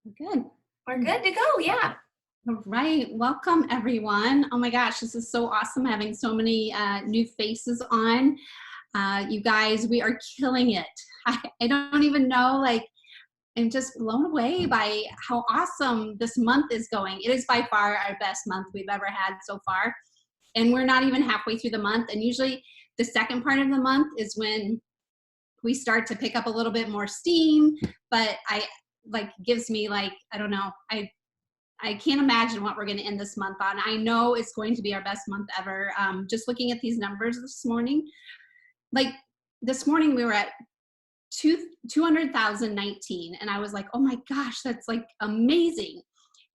Good. We're good to go, yeah. All right. Welcome, everyone. Oh my gosh, this is so awesome having so many new faces on. You guys, we are killing it. I don't even know, like, I'm just blown away by how awesome this month is going. It is by far our best month we've ever had so far. And we're not even halfway through the month. And usually the second part of the month is when we start to pick up a little bit more steam, but gives me like, I don't know, I can't imagine what we're going to end this month on. I know it's going to be our best month ever. Just looking at these numbers this morning, like this morning we were at 200,019, and I was like, oh my gosh, that's like amazing.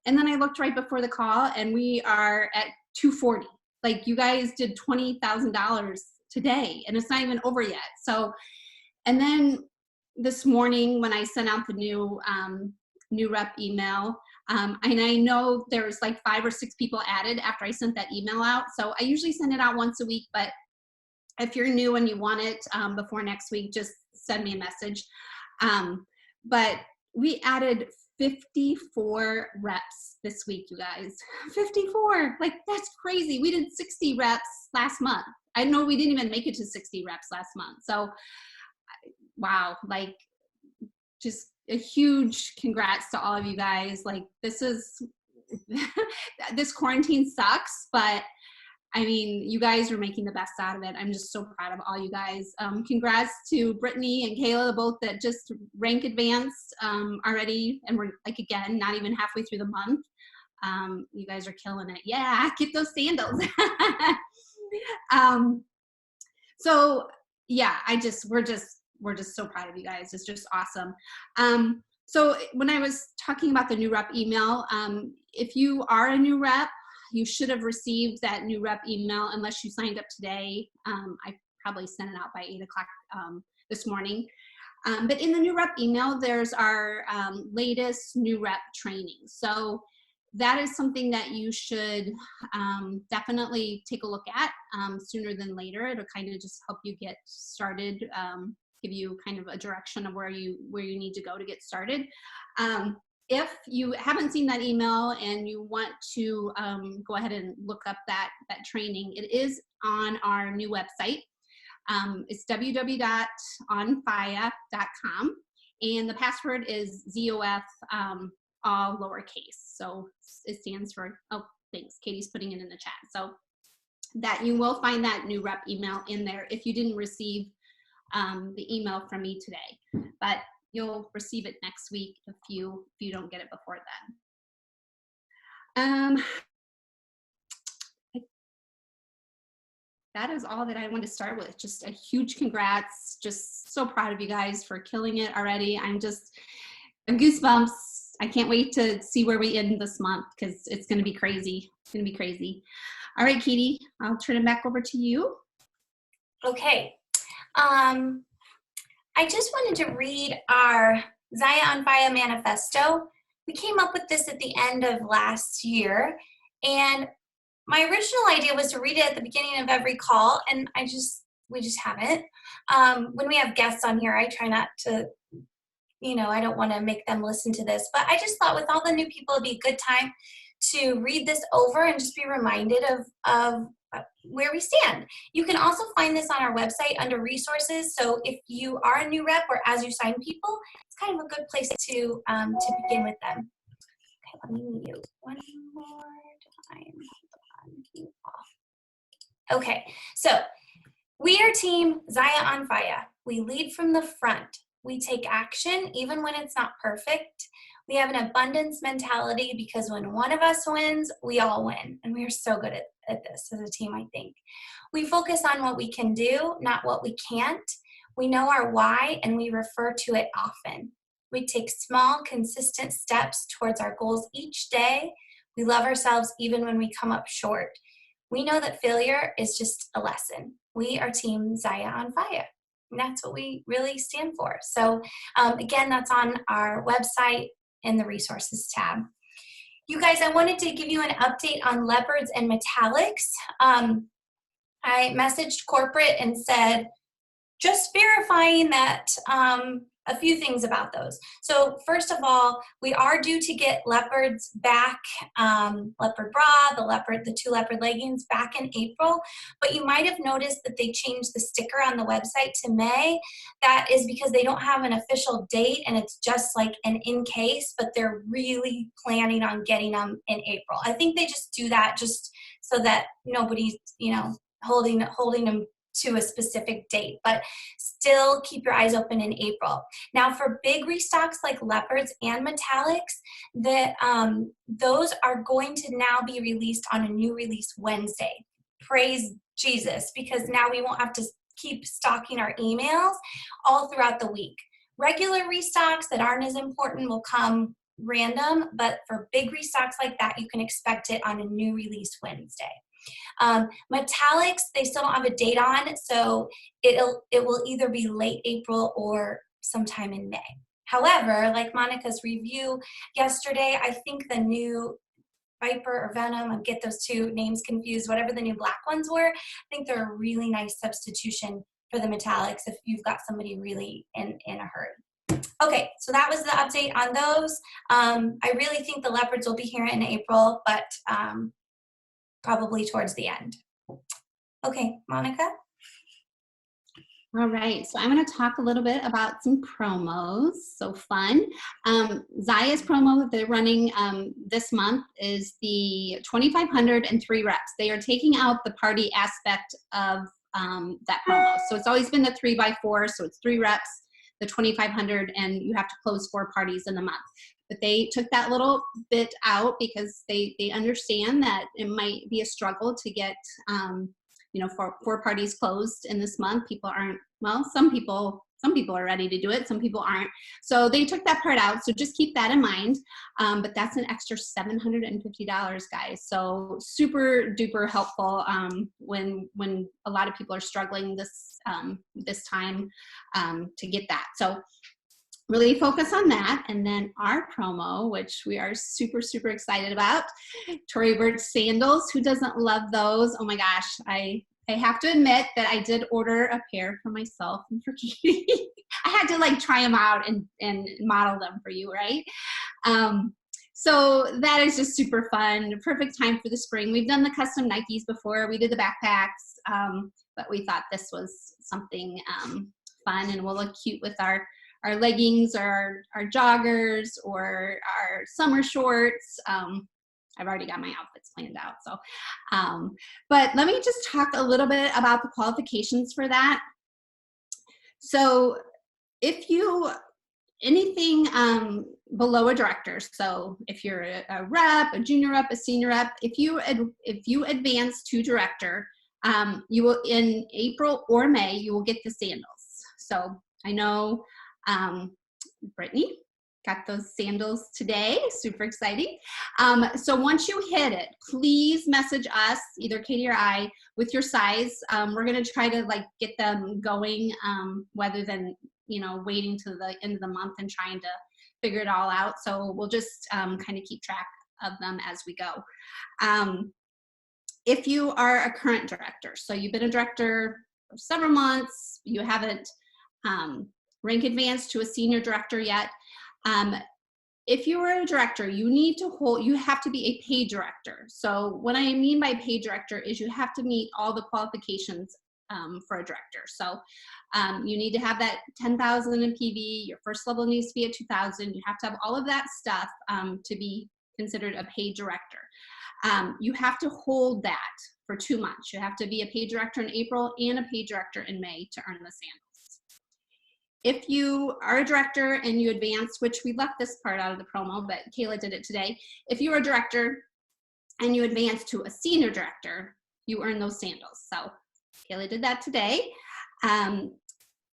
And then I looked right before the call, and we are at 240. Like, you guys did $20,000 today, and it's not even over yet. So, and then this morning when I sent out the new rep email, and I know there's like 5 or 6 people added after I sent that email out. So I usually send it out once a week, but if you're new and you want it before next week, just send me a message. But we added 54 reps this week, you guys. 54, like that's crazy. We did 60 reps last month. I know we didn't even make it to 60 reps last month. So wow, like just a huge congrats to all of you guys. Like, this is, this quarantine sucks, but I mean, you guys are making the best out of it. I'm just so proud of all you guys. Congrats to Brittany and Kayla, both that just rank advanced already. And we're like, again, not even halfway through the month. You guys are killing it. Yeah, get those sandals. So yeah, we're just so proud of you guys. It's just awesome. So when I was talking about the new rep email, if you are a new rep, you should have received that new rep email unless you signed up today. I probably sent it out by 8 o'clock this morning. But in the new rep email, there's our latest new rep training. So that is something that you should definitely take a look at sooner than later. It'll kind of just help you get started, give you kind of a direction of where you need to go to get started. If you haven't seen that email and you want to go ahead and look up that training, it is on our new website. It's www.onfaya.com, and the password is ZOF, all lowercase. So it stands for, oh, thanks, Katie's putting it in the chat. So that you will find that new rep email in there if you didn't receive the email from me today, but you'll receive it next week if you don't get it before then. That is all that I want to start with. Just a huge congrats. Just so proud of you guys for killing it already. I'm goosebumps. I can't wait to see where we end this month because it's going to be crazy. It's going to be crazy. All right, Katie, I'll turn it back over to you. Okay. I just wanted to read our Zaya on Faya manifesto. We came up with this at the end of last year, and my original idea was to read it at the beginning of every call, and we just haven't. When we have guests on here, I try not to, I don't want to make them listen to this, but I just thought with all the new people, it'd be a good time to read this over and just be reminded of where we stand. You can also find this on our website under resources. So if you are a new rep or as you sign people, it's kind of a good place to begin with them. Okay, let me mute one more time. Okay, so we are team Zaya on Faya. We lead from the front. We take action even when it's not perfect. We have an abundance mentality because when one of us wins, we all win. And we are so good at this as a team, I think. We focus on what we can do, not what we can't. We know our why, and we refer to it often. We take small, consistent steps towards our goals each day. We love ourselves even when we come up short. We know that failure is just a lesson. We are team Zaya on Faya. And that's what we really stand for. So again, that's on our website in the resources tab. You guys, I wanted to give you an update on leopards and metallics. I messaged corporate and said, just verifying that a few things about those. So first of all, we are due to get leopards back, leopard bra, the 2 leopard leggings back in April, but you might have noticed that they changed the sticker on the website to May. That is because they don't have an official date and it's just like an in case, but they're really planning on getting them in April. I think they just do that just so that nobody's, holding them to a specific date, but still keep your eyes open in April. Now for big restocks like leopards and metallics, those are going to now be released on a new release Wednesday. Praise Jesus, because now we won't have to keep stocking our emails all throughout the week. Regular restocks that aren't as important will come random, but for big restocks like that, you can expect it on a new release Wednesday. Metallics, they still don't have a date on, so it will either be late April or sometime in May. However, like Monica's review yesterday, I think the new Viper or Venom, I get those 2 names confused, whatever the new black ones were, I think they're a really nice substitution for the metallics if you've got somebody really in a hurry. Okay, so that was the update on those. I really think the leopards will be here in April, but probably towards the end. Okay, Monica? All right, so I'm going to talk a little bit about some promos. So fun. Zaya's promo that they're running this month is the 2,500 and 3 reps. They are taking out the party aspect of that promo. So it's always been the 3x4, so it's 3 reps, the 2,500, and you have to close 4 parties in a month. But they took that little bit out because they understand that it might be a struggle to get, 4 parties closed in this month. People aren't, well, some people are ready to do it, some people aren't. So they took that part out, so just keep that in mind. But that's an extra $750, guys. So super duper helpful when a lot of people are struggling this time to get that. So really focus on that. And then our promo, which we are super, super excited about, Tory Burch sandals. Who doesn't love those? Oh my gosh, I have to admit that I did order a pair for myself and for Katie. I had to try them out and model them for you, right? So that is just super fun. Perfect time for the spring. We've done the custom Nikes before. We did the backpacks, but we thought this was something fun and will look cute with our leggings or our joggers or our summer shorts. I've already got my outfits planned out. So, but let me just talk a little bit about the qualifications for that. So if you, anything below a director, so if you're a rep, a junior rep, a senior rep, if you advance to director, you will, in April or May, you will get the sandals. So I know Brittany got those sandals today, super exciting. So once you hit it, please message us, either Katie or I, with your size. We're gonna try to get them going, rather than waiting to the end of the month and trying to figure it all out. So we'll just kind of keep track of them as we go. If you are a current director, so you've been a director for several months, you haven't rank advanced to a senior director yet. If you are a director, you have to be a paid director. So what I mean by paid director is you have to meet all the qualifications for a director. So you need to have that 10,000 in PV, your first level needs to be at 2,000. You have to have all of that stuff to be considered a paid director. You have to hold that for 2 months. You have to be a paid director in April and a paid director in May to earn the sandals. If you are a director and you advance, which we left this part out of the promo, but Kayla did it today. If you are a director and you advance to a senior director, you earn those sandals. So Kayla did that today.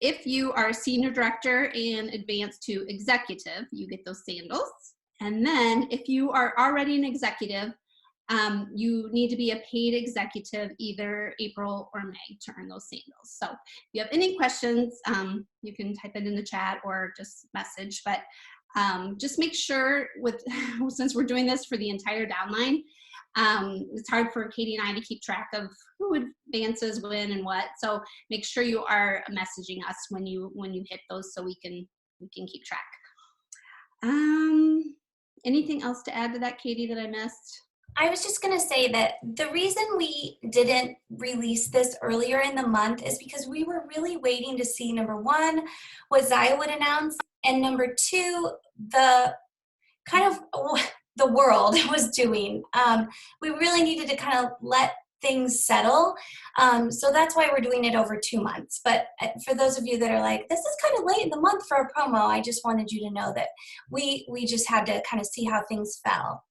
If you are a senior director and advance to executive, you get those sandals. And then if you are already an executive, you need to be a paid executive either April or May to earn those sandals. So if you have any questions, you can type it in the chat or just message, but just make sure since we're doing this for the entire downline, it's hard for Katie and I to keep track of who advances when and what. So make sure you are messaging us when you hit those so we can we can keep track. Anything else to add to that, Katie, that I missed? I was just going to say that the reason we didn't release this earlier in the month is because we were really waiting to see, number one, what Zaya would announce, and number two, the kind of the world was doing. We really needed to kind of let things settle. So that's why we're doing it over 2 months. But for those of you that are like, this is kind of late in the month for a promo, I just wanted you to know that we just had to kind of see how things fell.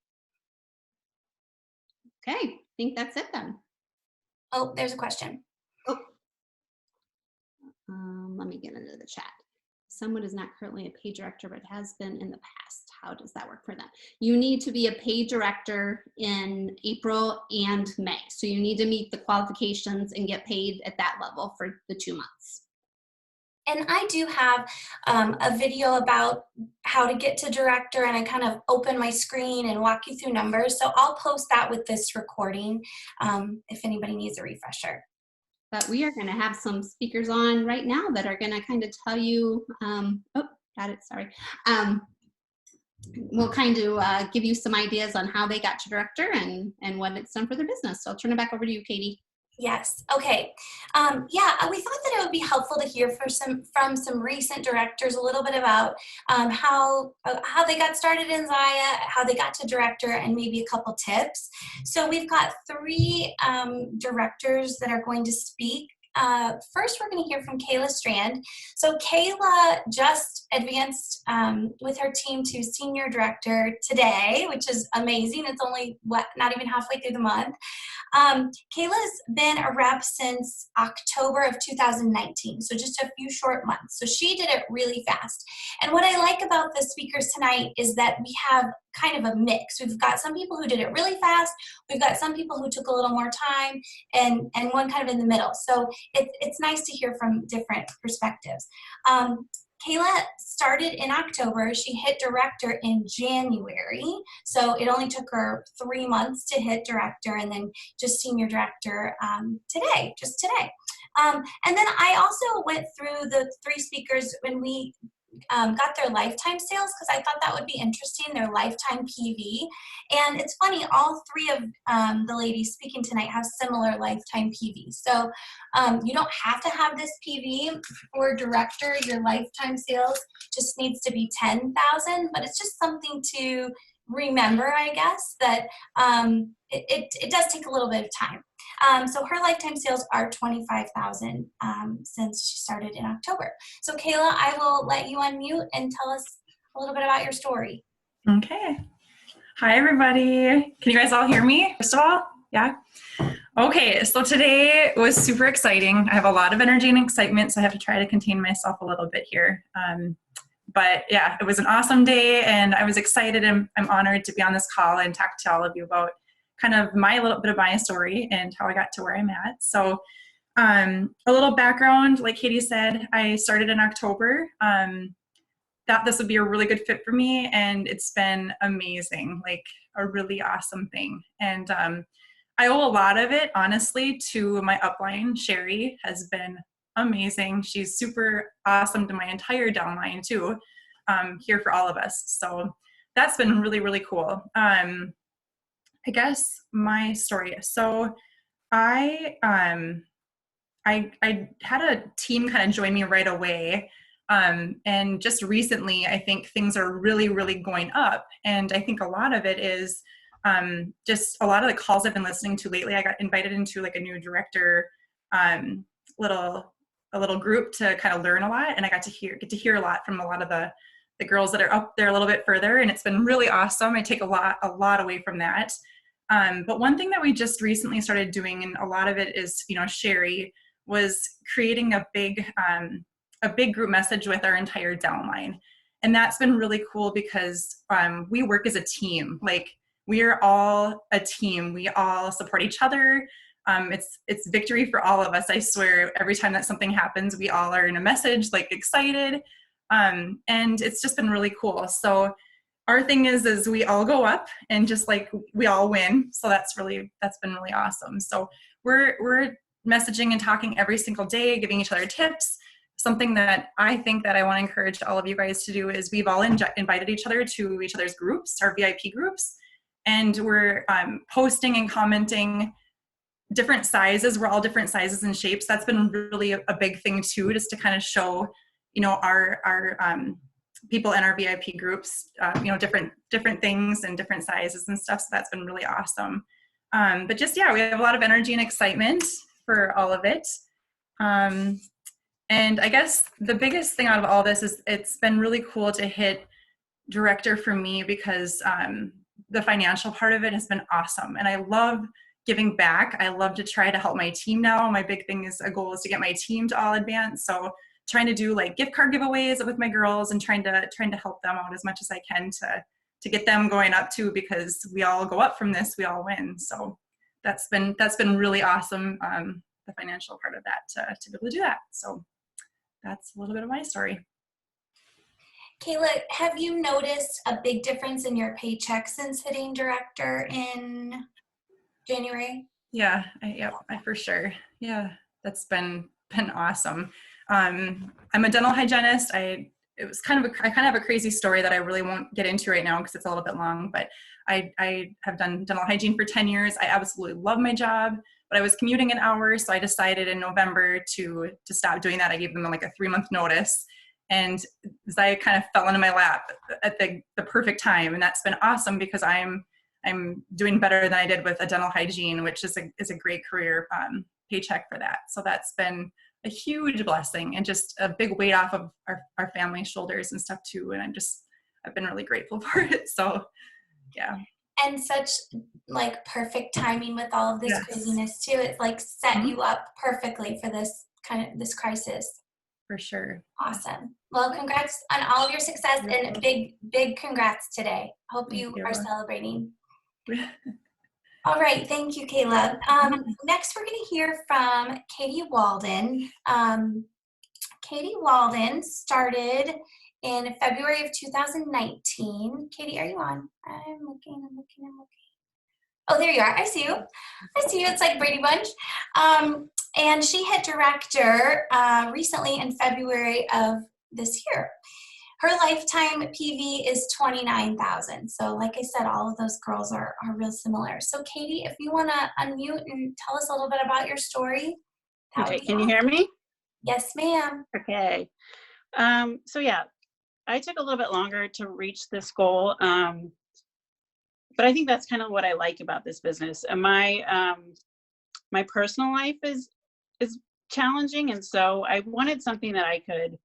Okay, I think that's it then. Oh, there's a question. Oh. Let me get into the chat. Someone is not currently a paid director, but has been in the past. How does that work for them? You need to be a paid director in April and May. So you need to meet the qualifications and get paid at that level for the 2 months. And I do have a video about how to get to director, and I kind of open my screen and walk you through numbers. So I'll post that with this recording if anybody needs a refresher. But we are going to have some speakers on right now that are going to kind of tell you, oh, got it, sorry. We'll kind of give you some ideas on how they got to director and what it's done for their business. So I'll turn it back over to you, Katie. Yes. Okay. Yeah, we thought that it would be helpful to hear from some recent directors a little bit about how they got started in Zaya, how they got to director, and maybe a couple tips. So we've got 3 directors that are going to speak. First, we're going to hear from Kayla Strand. So Kayla just advanced with her team to senior director today, which is amazing. It's only not even halfway through the month. Kayla's been a rep since October of 2019, so just a few short months. So she did it really fast. And what I like about the speakers tonight is that we have kind of a mix. We've got some people who did it really fast. We've got some people who took a little more time, and one kind of in the middle. So it's nice to hear from different perspectives. Kayla started in October. She hit director in January. So it only took her 3 months to hit director, and then just senior director just today. And then I also went through the 3 speakers when we got their lifetime sales, because I thought that would be interesting, their lifetime PV. And it's funny, all 3 of the ladies speaking tonight have similar lifetime PV. So you don't have to have this PV for director. Your lifetime sales just needs to be 10,000, but it's just something to remember, I guess, that it does take a little bit of time. So her lifetime sales are 25,000 since she started in October. So Kayla, I will let you unmute and tell us a little bit about your story. Okay. Hi, everybody. Can you guys all hear me, first of all? Yeah? Okay, so today was super exciting. I have a lot of energy and excitement, so I have to try to contain myself a little bit here. But yeah, it was an awesome day, and I was excited, and I'm honored to be on this call and talk to all of you about kind of a little bit of my story and how I got to where I'm at. So a little background, like Katie said, I started in October. Thought this would be a really good fit for me, and it's been amazing, like a really awesome thing. And I owe a lot of it, honestly, to my upline. Sherry has been amazing. She's super awesome to my entire downline too, here for all of us. So that's been really, really cool. I guess my story. So I had a team kind of join me right away. And just recently, I think things are really, really going up. And I think a lot of it is just a lot of the calls I've been listening to lately. I got invited into like a new director little group to kind of learn a lot, and I get to hear a lot from a lot of the girls that are up there a little bit further, and it's been really awesome. I take a lot away from that. But one thing that we just recently started doing, and a lot of it is, Sherry, was creating a big group message with our entire downline. And that's been really cool because we work as a team. Like, we are all a team. We all support each other. It's victory for all of us. I swear, every time that something happens, we all are in a message, like excited. And it's just been really cool. So our thing is we all go up and just like we all win. So that's been really awesome. So we're messaging and talking every single day, giving each other tips, something that I think that I want to encourage all of you guys to do is we've all invited each other to each other's groups, our VIP groups, and we're posting and commenting different sizes. We're all different sizes and shapes. That's been really a big thing too, just to kind of show, our people in our VIP groups, different things and different sizes and stuff. So that's been really awesome. But just, we have a lot of energy and excitement for all of it. And I guess the biggest thing out of all this is it's been really cool to hit director for me because the financial part of it has been awesome. And I love giving back. I love to try to help my team now. My big thing is a goal is to get my team to all advance. So trying to do like gift card giveaways with my girls and trying to help them out as much as I can to get them going up too, because we all go up from this, we all win. So that's been really awesome. The financial part of that to be able to do that. So that's a little bit of my story. Kayla, have you noticed a big difference in your paycheck since hitting director in January? Yeah, I for sure. Yeah, that's been awesome. I'm a dental hygienist. I kind of have a crazy story that I really won't get into right now because it's a little bit long, but I have done dental hygiene for 10 years. I absolutely love my job, but I was commuting an hour, so I decided in November to stop doing that. I gave them like a 3-month notice, and Zaya kind of fell into my lap at the perfect time, and that's been awesome because I'm doing better than I did with a dental hygiene, which is a great career paycheck for that. So that's been a huge blessing and just a big weight off of our family's shoulders and stuff too. And I've been really grateful for it. So yeah. And such like perfect timing with all of this craziness too. It's like set you up perfectly for this crisis. For sure. Awesome. Well, congrats on all of your success and big congrats today. Hope you are celebrating. All right. Thank you, Kayla. Next, we're going to hear from Katie Walden. Katie Walden started in February of 2019. Katie, are you on? I'm looking. Oh, there you are. I see you. It's like Brady Bunch. And she hit director recently in February of this year. Her lifetime PV is 29,000. So like I said, all of those girls are real similar. So Katie, if you want to unmute and tell us a little bit about your story. Okay, can you hear me? Yes, ma'am. Okay. So yeah, I took a little bit longer to reach this goal. But I think that's kind of what I like about this business. And my personal life is challenging. And so I wanted something that I could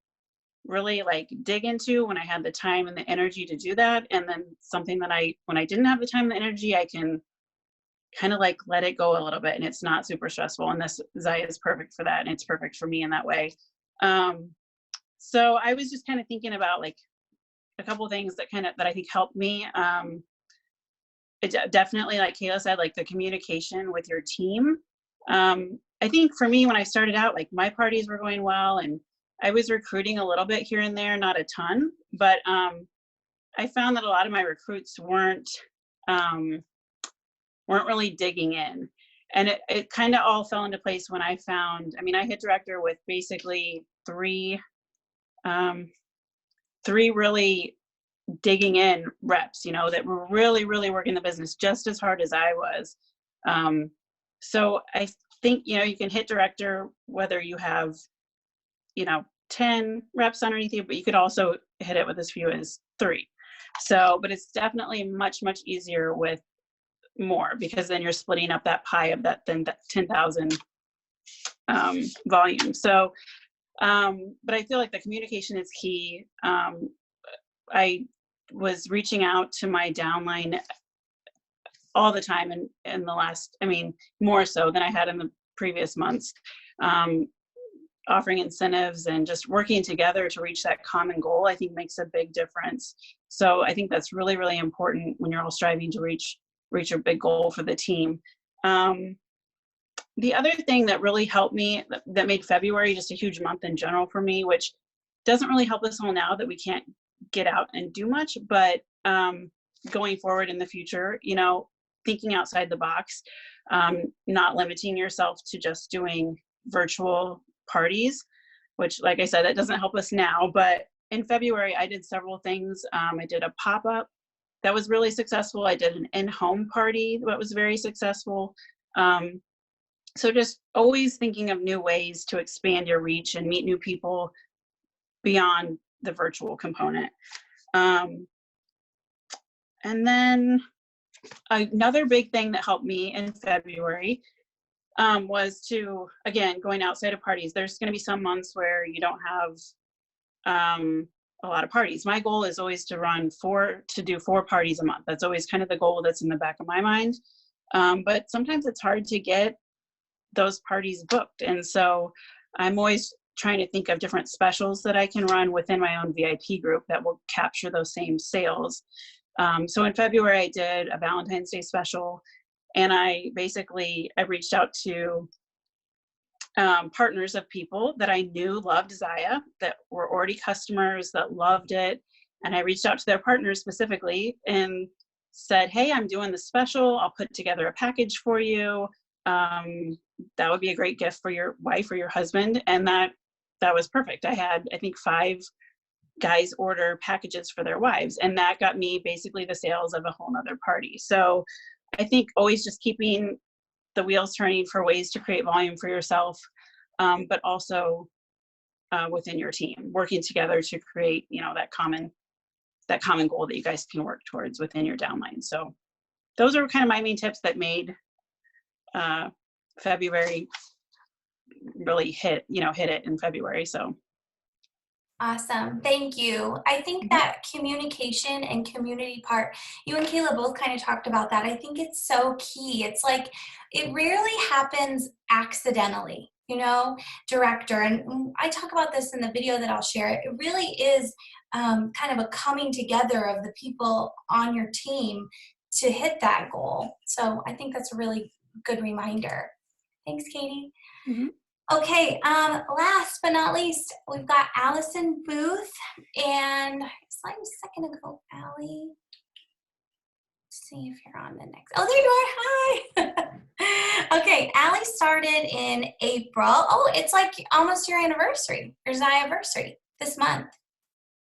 really like dig into when I had the time and the energy to do that. And then something that when I didn't have the time and the energy, I can kind of like let it go a little bit and it's not super stressful. And this Zaya is perfect for that. And it's perfect for me in that way. So I was just kind of thinking about like a couple of things that I think helped me. It definitely, like Kayla said, like the communication with your team. I think for me, when I started out, like my parties were going well and I was recruiting a little bit here and there, not a ton, but I found that a lot of my recruits weren't really digging in. And it kind of all fell into place when I hit director with basically three really digging in reps, that were really, really working the business just as hard as I was. So I think, you can hit director whether you have, 10 reps underneath you, but you could also hit it with as few as 3. So, but it's definitely much, much easier with more because then you're splitting up that pie of that 10,000 volume. So, but I feel like the communication is key. I was reaching out to my downline all the time in the last, more so than I had in the previous months, offering incentives and just working together to reach that common goal, I think makes a big difference. So I think that's really, really important when you're all striving to reach a big goal for the team. The other thing that really helped me, that made February just a huge month in general for me, which doesn't really help us all now that we can't get out and do much, but going forward in the future, thinking outside the box, not limiting yourself to just doing virtual parties. which, like I said, that doesn't help us now. But in February, I did several things. I did a pop-up that was really successful. I did an in-home party that was very successful. So just always thinking of new ways to expand your reach and meet new people beyond the virtual component. And then another big thing that helped me in February was to, again, going outside of parties. There's going to be some months where you don't have a lot of parties. My goal is always to do 4 parties a month. That's always kind of the goal that's in the back of my mind. But sometimes it's hard to get those parties booked. And so I'm always trying to think of different specials that I can run within my own VIP group that will capture those same sales. So in February, I did a Valentine's Day special, and I reached out to partners of people that I knew loved Zaya, that were already customers that loved it. And I reached out to their partners specifically and said, hey, I'm doing this special. I'll put together a package for you. That would be a great gift for your wife or your husband. And that was perfect. I had, I think, 5 guys order packages for their wives. And that got me basically the sales of a whole nother party. So I think always just keeping the wheels turning for ways to create volume for yourself, but also within your team, working together to create, that common goal that you guys can work towards within your downline. So those are kind of my main tips that made February really hit it in February. So Awesome. Thank you. I think that communication and community part, you and Kayla both kind of talked about that. I think it's so key. It's like, it rarely happens accidentally, director. And I talk about this in the video that I'll share. It really is kind of a coming together of the people on your team to hit that goal. So I think that's a really good reminder. Thanks, Katie. Mm-hmm. Okay, last but not least, we've got Allison Booth, and slide a second ago, Allie. Let's see if you're on the next. Oh, there you are. Hi. Okay, Allie started in April. Oh, it's like almost your anniversary, your Zaya-versary this month.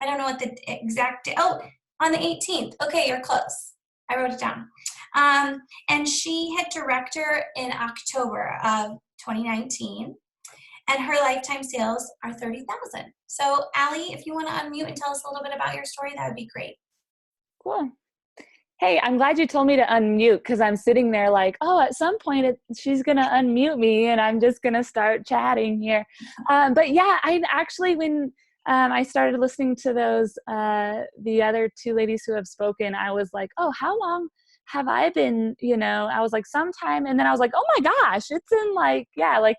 I don't know what the exact day. Oh, on the 18th. Okay, you're close. I wrote it down. And she hit director in October of 2019. And her lifetime sales are $30,000. So Allie, if you want to unmute and tell us a little bit about your story, that would be great. Cool. Hey, I'm glad you told me to unmute, because I'm sitting there like, oh, at some point she's going to unmute me and I'm just going to start chatting here. But yeah, I actually, when I started listening to those, the other 2 ladies who have spoken, I was like, oh, how long have I been, I was like sometime, and then I was like, oh my gosh, it's in like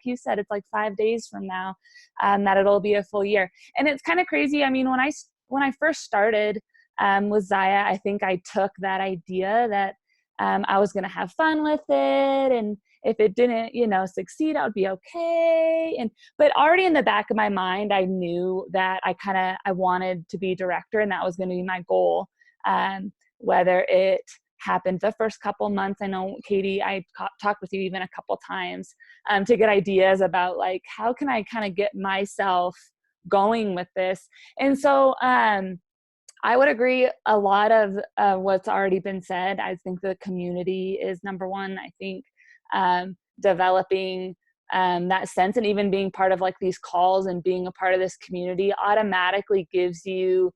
you said, it's like 5 days from now, that it'll be a full year. And it's kind of crazy. I mean, when I first started with Zaya, I think I took that idea that I was going to have fun with it, and if it didn't, succeed, I would be okay. But already in the back of my mind, I knew that I wanted to be director, and that was going to be my goal. Whether it happened the first couple months, I know, Katie, I talked with you even a couple times to get ideas about like, how can I kind of get myself going with this? And so I would agree a lot of what's already been said. I think the community is number one. I think developing that sense, and even being part of like these calls and being a part of this community automatically gives you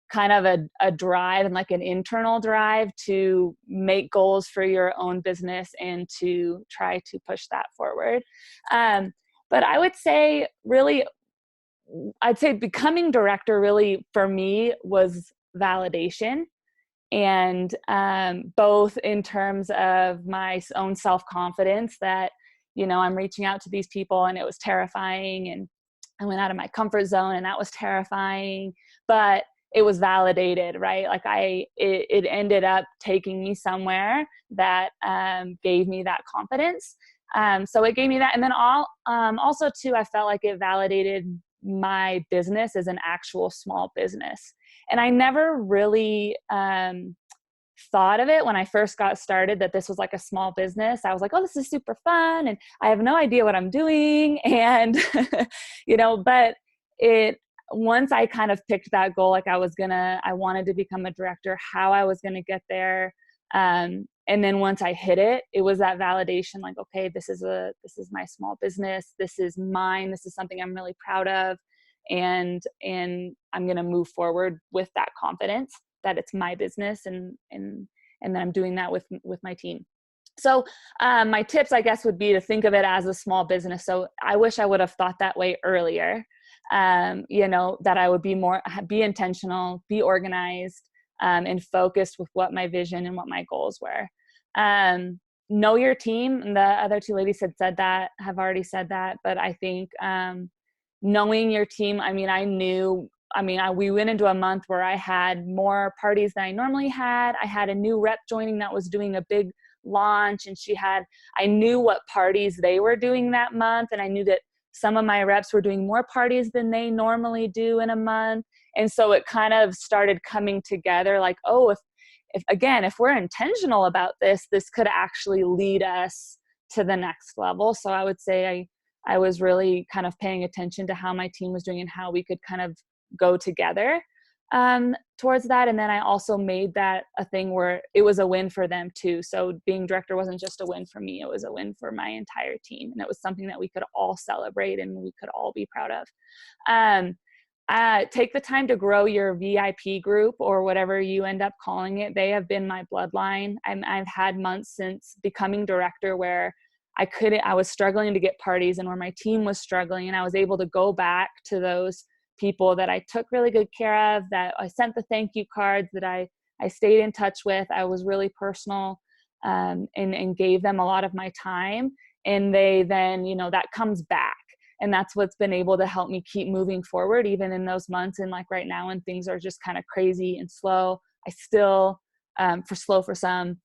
kind of a drive, and like an internal drive to make goals for your own business and to try to push that forward. But I would say becoming director really for me was validation, and both in terms of my own self-confidence that, I'm reaching out to these people, and it was terrifying, and I went out of my comfort zone, and that was terrifying, but it was validated, right? Like it ended up taking me somewhere that gave me that confidence. So it gave me that. And then also too, I felt like it validated my business as an actual small business. And I never really thought of it when I first got started that this was like a small business. I was like, oh, this is super fun, and I have no idea what I'm doing. And, but once I kind of picked that goal, like I wanted to become a director, how I was going to get there. And then once I hit it, it was that validation, like, okay, this is my small business. This is mine. This is something I'm really proud of. And I'm going to move forward with that confidence that it's my business and that I'm doing that with my team. So my tips, I guess, would be to think of it as a small business. So I wish I would have thought that way earlier, that I would be intentional, be organized, and focused with what my vision and what my goals were. Know your team. The other two ladies have already said that, but I think knowing your team, we went into a month where I had more parties than I normally had. I had a new rep joining that was doing a big launch, and I knew what parties they were doing that month, and I knew that some of my reps were doing more parties than they normally do in a month. And so it kind of started coming together like, oh, if we're intentional about this could actually lead us to the next level. So I would say I was really kind of paying attention to how my team was doing and how we could kind of go together towards that. And then I also made that a thing where it was a win for them too. So being director wasn't just a win for me, it was a win for my entire team. And it was something that we could all celebrate and we could all be proud of. Take the time to grow your VIP group or whatever you end up calling it. They have been my bloodline. I've had months since becoming director where I was struggling to get parties and where my team was struggling, and I was able to go back to those people that I took really good care of, that I sent the thank you cards, that I stayed in touch with. I was really personal and gave them a lot of my time. And they then, that comes back. And that's what's been able to help me keep moving forward, even in those months. And like right now when things are just kind of crazy and slow, I still, for some,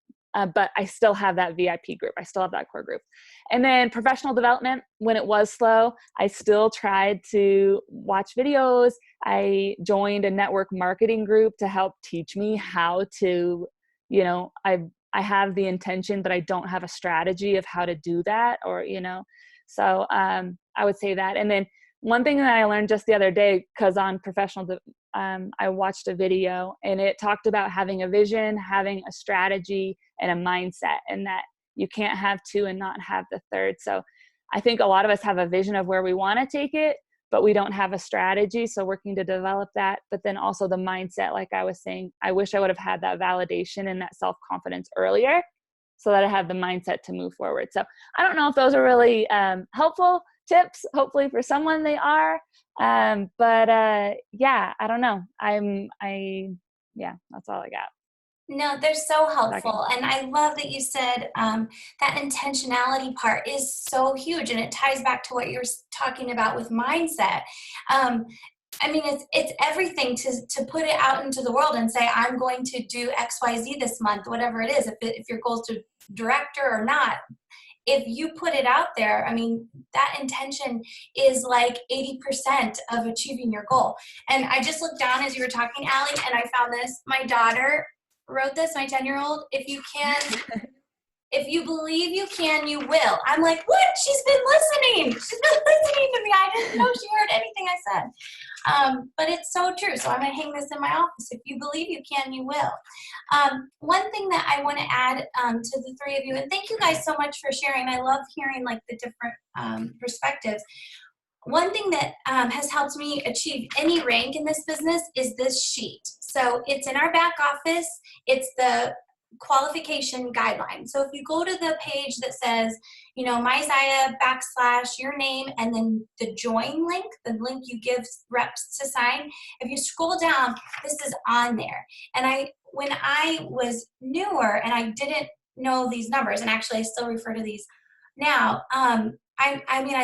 but I still have that VIP group. I still have that core group. And then professional development, when it was slow, I still tried to watch videos. I joined a network marketing group to help teach me how to, I have the intention, but I don't have a strategy of how to do that, or, so I would say that. And then one thing that I learned just the other day, because on I watched a video and it talked about having a vision, having a strategy, and a mindset, and that you can't have two and not have the third. So I think a lot of us have a vision of where we want to take it, but we don't have a strategy. So working to develop that, but then also the mindset, like I was saying, I wish I would have had that validation and that self-confidence earlier so that I have the mindset to move forward. So I don't know if those are really helpful tips. Hopefully for someone they are. Yeah, I don't know. That's all I got. No, they're so helpful. And I love that you said that intentionality part is so huge, and it ties back to what you're talking about with mindset. It's everything to put it out into the world and say, I'm going to do XYZ this month, whatever it is, if your goal is to director or not. If you put it out there, that intention is like 80% of achieving your goal. And I just looked down as you were talking, Allie, and I found this. My daughter wrote this, my 10-year-old, if you believe you can, you will. I'm like, what? She's been listening. She's been listening to me. I didn't know she heard anything I said. But it's so true. So I'm going to hang this in my office. If you believe you can, you will. One thing that I want to add to the three of you, and thank you guys so much for sharing. I love hearing like the different perspectives. One thing that has helped me achieve any rank in this business is this sheet. So it's in our back office. It's the qualification guideline. So if you go to the page that says, MyZaya / your name, and then the join link, the link you give reps to sign, if you scroll down, this is on there. And when I was newer and I didn't know these numbers, and actually I still refer to these now, I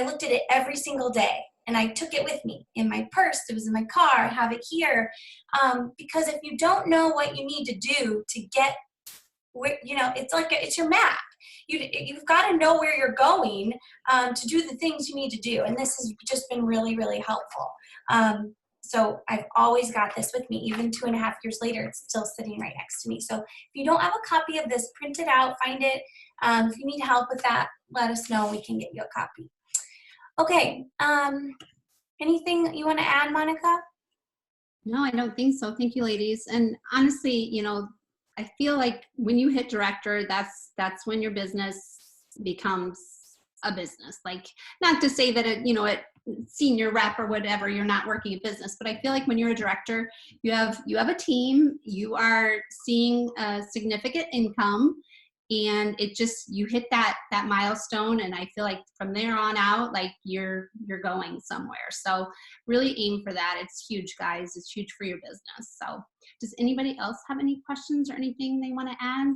looked at it every single day. And I took it with me in my purse. It was in my car. I have it here. Because if you don't know what you need to do to get where, it's your map. You've got to know where you're going to do the things you need to do. And this has just been really, really helpful. So I've always got this with me. Even 2.5 years later, it's still sitting right next to me. So if you don't have a copy of this, print it out, find it. If you need help with that, let us know. We can get you a copy. Okay, Anything you want to add, Monica? No, I don't think so. Thank you, ladies. And honestly, you know, I feel like when you hit director, that's when your business becomes a business. Like, not to say that it, you know, at senior rep or whatever, you're not working a business, but I feel like when you're a director, you have a team, you are seeing a significant income, and it just, you hit that milestone, and I feel like from there on out, like you're going somewhere. So really aim for that. It's huge, guys. It's huge for your business. So does anybody else have any questions or anything they want to add?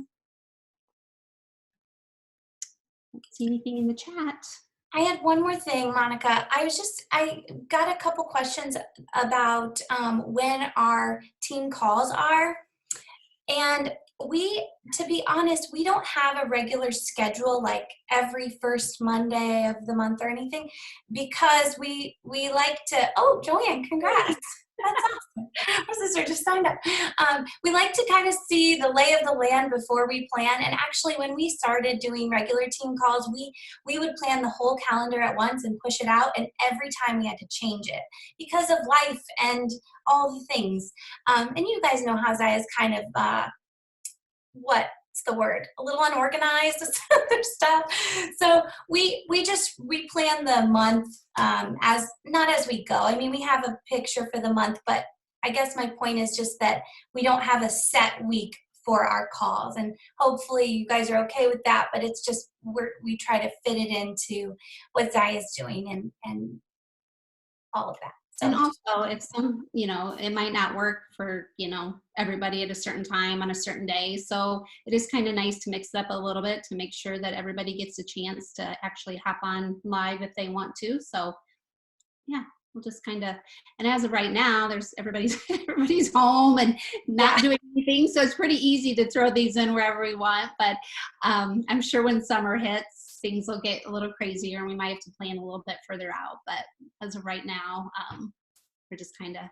I don't see anything in the chat. I had one more thing, Monica. I got a couple questions about when our team calls are. And to be honest, we don't have a regular schedule like every first Monday of the month or anything, because we like to, oh, Joanne, congrats. That's awesome. My sister just signed up. We like to kind of see the lay of the land before we plan. And actually, when we started doing regular team calls, we would plan the whole calendar at once and push it out. And every time we had to change it because of life and all the things. And you guys know how Zaya's kind of, what's the word? A little unorganized with other stuff. So we plan the month as not as we go. I mean, we have a picture for the month, but I guess my point is just that we don't have a set week for our calls, and hopefully you guys are okay with that. But it's just we try to fit it into what Zaya's doing and all of that. So, and also, if some, you know, it might not work for, you know, everybody at a certain time on a certain day. So it is kind of nice to mix it up a little bit to make sure that everybody gets a chance to actually hop on live if they want to. So yeah, we'll just kind of, and as of right now, there's everybody's home and not doing anything. So it's pretty easy to throw these in wherever we want. But I'm sure when summer hits, things will get a little crazier and we might have to plan a little bit further out. But as of right now, we're just kind of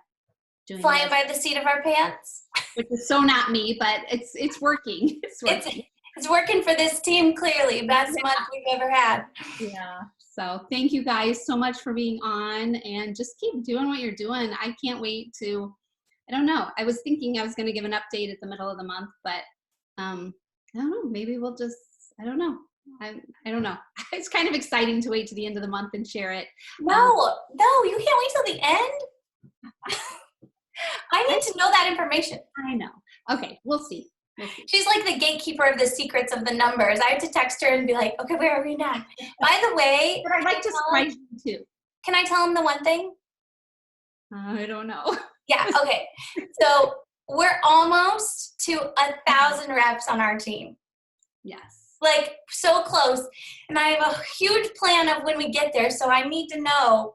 doing flying by the seat of our pants, which is so not me, but it's working. It's working. It's working for this team, clearly. Best month we've ever had. Yeah. So thank you guys so much for being on, and just keep doing what you're doing. I can't wait to, I don't know. I was thinking I was going to give an update at the middle of the month, but I don't know. Maybe we'll just, I don't know. I don't know. It's kind of exciting to wait to the end of the month and share it. No, you can't wait till the end. I need to know that information. I know. Okay, we'll see. She's like the gatekeeper of the secrets of the numbers. I have to text her and be like, okay, where are we now? By the way, but I'd like to surprise you too. Can I tell him the one thing? I don't know. Yeah, okay. So we're almost to 1,000 reps on our team. Yes. Like, so close. And I have a huge plan of when we get there, so I need to know.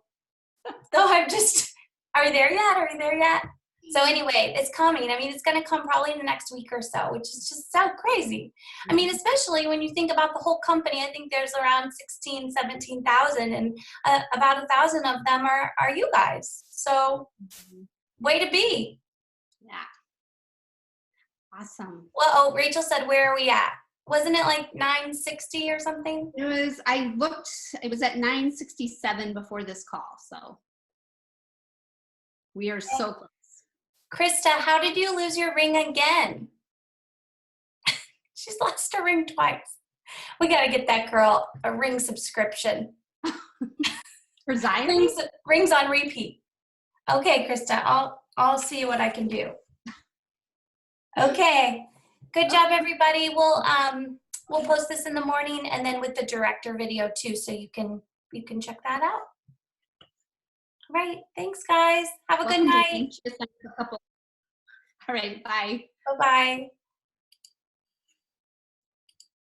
So I'm just, are we there yet? Are we there yet? So anyway, it's coming. I mean, it's going to come probably in the next week or so, which is just so crazy. I mean, especially when you think about the whole company, I think there's around 16, 17,000, and about 1,000 of them are you guys. So way to be. Yeah. Awesome. Well, oh, Rachel said, where are we at? Wasn't it like 960 or something? It was, I looked, it was at 967 before this call. So we are so close. Krista, how did you lose your ring again? She's lost her ring twice. We got to get that girl a ring subscription. For Zaya? Rings on repeat. Okay, Krista, I'll see what I can do. Okay. Good job, everybody. We'll post this in the morning and then with the director video too, so you can check that out. All right. Thanks, guys. Have a good night. All right. Bye. Bye-bye.